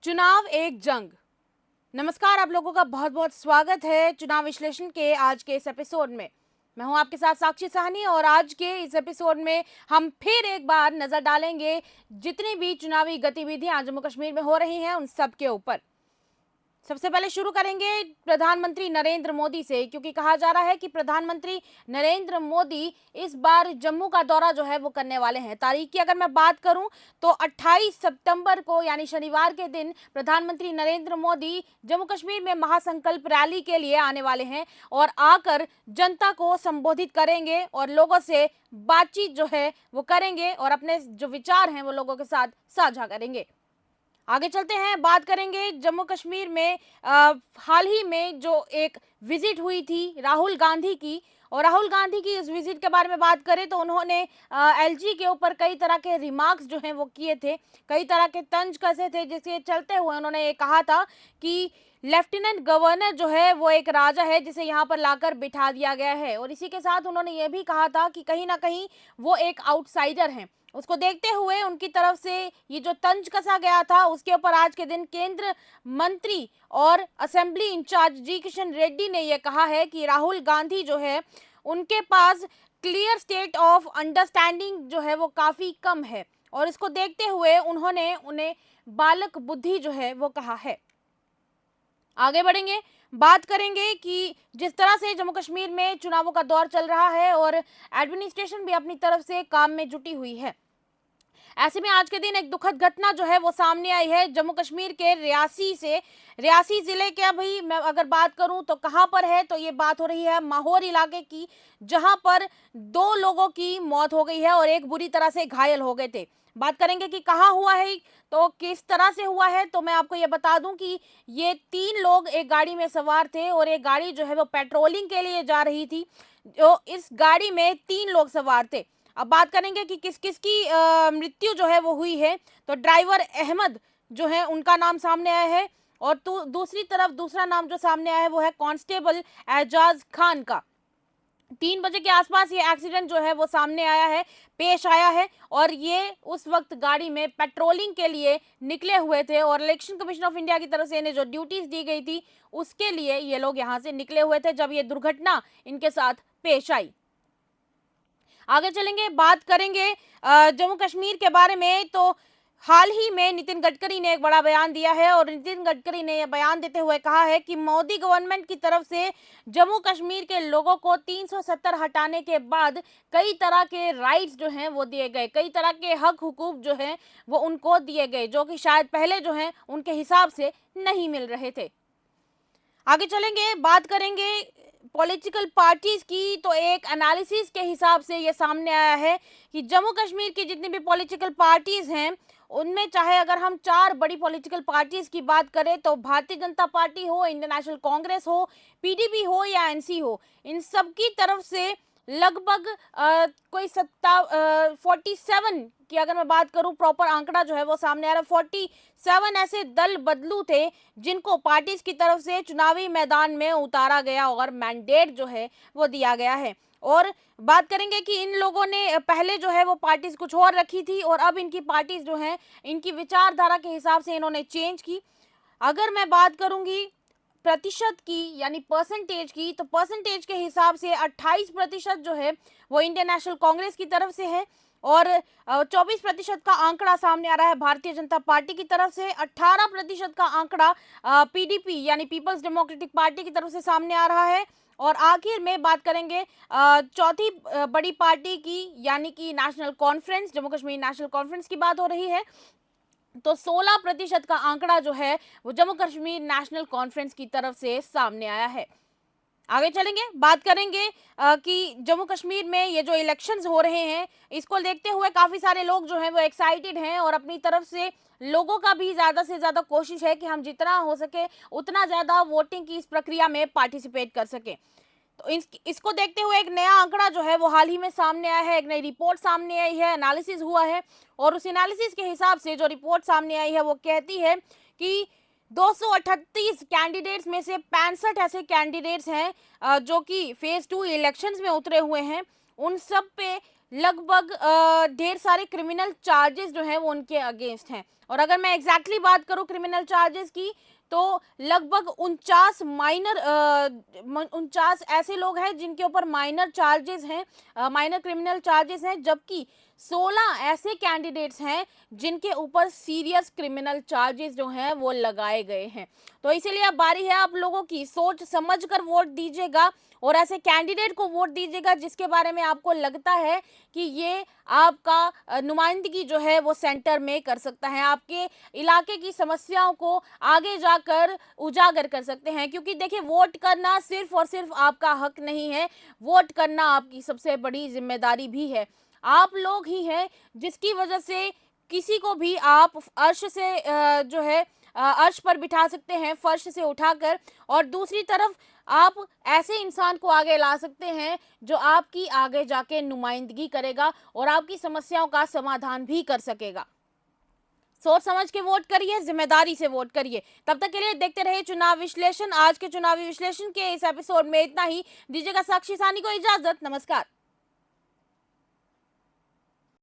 चुनाव एक जंग। नमस्कार, आप लोगों का बहुत बहुत स्वागत है चुनाव विश्लेषण के आज के इस एपिसोड में। मैं हूं आपके साथ साक्षी साहनी और आज के इस एपिसोड में हम फिर एक बार नजर डालेंगे जितनी भी चुनावी गतिविधियां जम्मू कश्मीर में हो रही हैं उन सब के ऊपर। सबसे पहले शुरू करेंगे प्रधानमंत्री नरेंद्र मोदी से, क्योंकि कहा जा रहा है कि प्रधानमंत्री नरेंद्र मोदी इस बार जम्मू का दौरा जो है वो करने वाले हैं। तारीख की अगर मैं बात करूं तो 28 सितंबर को यानी शनिवार के दिन प्रधानमंत्री नरेंद्र मोदी जम्मू कश्मीर में महासंकल्प रैली के लिए आने वाले हैं और आकर जनता को संबोधित करेंगे और लोगों से बातचीत जो है वो करेंगे और अपने जो विचार हैं वो लोगों के साथ साझा करेंगे। आगे चलते हैं, बात करेंगे जम्मू कश्मीर में हाल ही में जो एक विजिट हुई थी राहुल गांधी की, और राहुल गांधी की इस विजिट के बारे में बात करें तो उन्होंने एलजी के ऊपर कई तरह के रिमार्क्स जो हैं वो किए थे, कई तरह के तंज कसे थे, जिसे चलते हुए उन्होंने ये कहा था कि लेफ्टिनेंट गवर्नर जो है वो एक राजा है जिसे यहाँ पर लाकर बिठा दिया गया है। और इसी के साथ उन्होंने ये भी कहा था कि कहीं ना कहीं वो एक आउटसाइडर हैं। उसको देखते हुए उनकी तरफ से ये जो तंज कसा गया था उसके ऊपर आज के दिन केंद्र मंत्री और असेंबली इंचार्ज जी किशन रेड्डी ने यह कहा है कि राहुल गांधी जो है उनके पास क्लियर स्टेट ऑफ अंडरस्टैंडिंग जो है वो काफी कम है और इसको देखते हुए उन्होंने उन्हें बालक बुद्धि जो है वो कहा है। आगे बढ़ेंगे, बात करेंगे कि जिस तरह से जम्मू कश्मीर में चुनावों का दौर चल रहा है और एडमिनिस्ट्रेशन भी अपनी तरफ से काम में जुटी हुई है, ऐसे में आज के दिन एक दुखद घटना जो है वो सामने आई है जम्मू कश्मीर के रियासी से। रियासी जिले के अभी मैं अगर बात करूं तो कहां पर है, तो ये बात हो रही है माहौर इलाके की, जहां पर 2 लोगों की मौत हो गई है और एक बुरी तरह से घायल हो गए थे। बात करेंगे कि कहां हुआ है तो किस तरह से हुआ है, तो मैं आपको ये बता दूं कि ये 3 लोग एक गाड़ी में सवार थे और एक गाड़ी जो है वो पेट्रोलिंग के लिए जा रही थी। जो इस गाड़ी में 3 लोग सवार थे। अब बात करेंगे कि किस किस की मृत्यु जो है वो हुई है, तो ड्राइवर अहमद जो है उनका नाम सामने आया है और दूसरी तरफ दूसरा नाम जो सामने आया है वो है कांस्टेबल एजाज खान का। 3 बजे के आसपास ये एक्सीडेंट जो है वो सामने आया है, पेश आया है और ये उस वक्त गाड़ी में पेट्रोलिंग के लिए निकले हुए थे और इलेक्शन कमीशन ऑफ इंडिया की तरफ से इन्हें जो ड्यूटीज दी गई थी उसके लिए ये लोग यहाँ से निकले हुए थे जब ये दुर्घटना इनके साथ पेश आई। आगे चलेंगे, बात करेंगे जम्मू कश्मीर के बारे में। तो हाल ही में नितिन गडकरी ने एक बड़ा बयान दिया है और नितिन गडकरी ने यह बयान देते हुए कहा है कि मोदी गवर्नमेंट की तरफ से जम्मू कश्मीर के लोगों को 370 हटाने के बाद कई तरह के राइट्स जो हैं वो दिए गए, कई तरह के हक हुकूक जो हैं वो उनको दिए गए, जो कि शायद पहले जो हैं उनके हिसाब से नहीं मिल रहे थे। आगे चलेंगे, बात करेंगे पॉलिटिकल पार्टीज की। तो एक एनालिसिस के हिसाब से ये सामने आया है कि जम्मू कश्मीर की जितनी भी पॉलिटिकल पार्टीज हैं उनमें चाहे अगर हम 4 बड़ी पॉलिटिकल पार्टीज की बात करें तो भारतीय जनता पार्टी हो, इंडियन नेशनल कांग्रेस हो, पीडीपी हो या एनसी हो, इन सब की तरफ से लगभग कोई 47 की अगर मैं बात करूं, प्रॉपर आंकड़ा जो है वो सामने आ रहा है, 47 ऐसे दल बदलू थे जिनको पार्टीज की तरफ से चुनावी मैदान में उतारा गया और मैंडेट जो है वो दिया गया है। और बात करेंगे कि इन लोगों ने पहले जो है वो पार्टीज कुछ और रखी थी और अब इनकी पार्टीज जो है इनकी विचारधारा के हिसाब से इन्होंने चेंज की। अगर मैं बात करूंगी प्रतिशत की यानी परसेंटेज की, तो परसेंटेज के हिसाब से 28% जो है वो इंडियन नेशनल कांग्रेस की तरफ से है और 24% का आंकड़ा सामने आ रहा है भारतीय जनता पार्टी की तरफ से, 18% का आंकड़ा पीडीपी यानी पीपल्स डेमोक्रेटिक पार्टी की तरफ से सामने आ रहा है। और आखिर में बात करेंगे चौथी बड़ी पार्टी की यानी कि national conference, Jammu Kashmir national conference की बात हो रही है, तो 16% का आंकड़ा जो है वो जम्मू कश्मीर नेशनल कॉन्फ्रेंस की तरफ से सामने आया है। आगे चलेंगे, बात करेंगे कि जम्मू कश्मीर में ये जो इलेक्शंस हो रहे हैं इसको देखते हुए काफी सारे लोग जो हैं वो एक्साइटेड हैं और अपनी तरफ से लोगों का भी ज्यादा से ज्यादा कोशिश है कि हम जितना हो सके उतना ज्यादा वोटिंग की इस प्रक्रिया में पार्टिसिपेट कर सके। तो इसको देखते हुए एक नया आंकड़ा जो है वो हाल ही में सामने आया है, एक नई रिपोर्ट सामने आई है, एनालिसिस हुआ है और उस एनालिसिस के हिसाब से जो रिपोर्ट सामने आई है वो कहती है कि 238 कैंडिडेट्स में से 65 ऐसे कैंडिडेट्स हैं जो कि फेज 2 इलेक्शंस में उतरे हुए हैं। उन सब पे लगभग ढेर सारे क्रिमिनल चार्जेस जो हैं वो उनके अगेंस्ट हैं। और अगर मैं एग्जैक्टली बात करूं क्रिमिनल चार्जेस की, तो लगभग 49 ऐसे लोग हैं जिनके ऊपर माइनर चार्जेस हैं, माइनर क्रिमिनल चार्जेस हैं, जबकि 16 ऐसे कैंडिडेट्स हैं जिनके ऊपर सीरियस क्रिमिनल चार्जेस जो हैं वो लगाए गए हैं। तो इसीलिए अब बारी है आप लोगों की, सोच समझ कर वोट दीजिएगा और ऐसे कैंडिडेट को वोट दीजिएगा जिसके बारे में आपको लगता है कि ये आपका नुमाइंदगी जो है वो सेंटर में कर सकता है, आपके इलाके की समस्याओं को आगे जाकर उजागर कर सकते हैं। क्योंकि देखिए, वोट करना सिर्फ और सिर्फ आपका हक नहीं है, वोट करना आपकी सबसे बड़ी जिम्मेदारी भी है। आप लोग ही हैं जिसकी वजह से किसी को भी आप अर्श से जो है अर्श पर बिठा सकते हैं, फर्श से उठाकर, और दूसरी तरफ आप ऐसे इंसान को आगे ला सकते हैं जो आपकी आगे जाके नुमाइंदगी करेगा और आपकी समस्याओं का समाधान भी कर सकेगा। सोच समझ के वोट करिए, जिम्मेदारी से वोट करिए। तब तक के लिए देखते रहिए चुनाव विश्लेषण। आज के चुनावी विश्लेषण के इस एपिसोड में इतना ही। दीजिएगा साक्षी सानी को इजाजत। नमस्कार।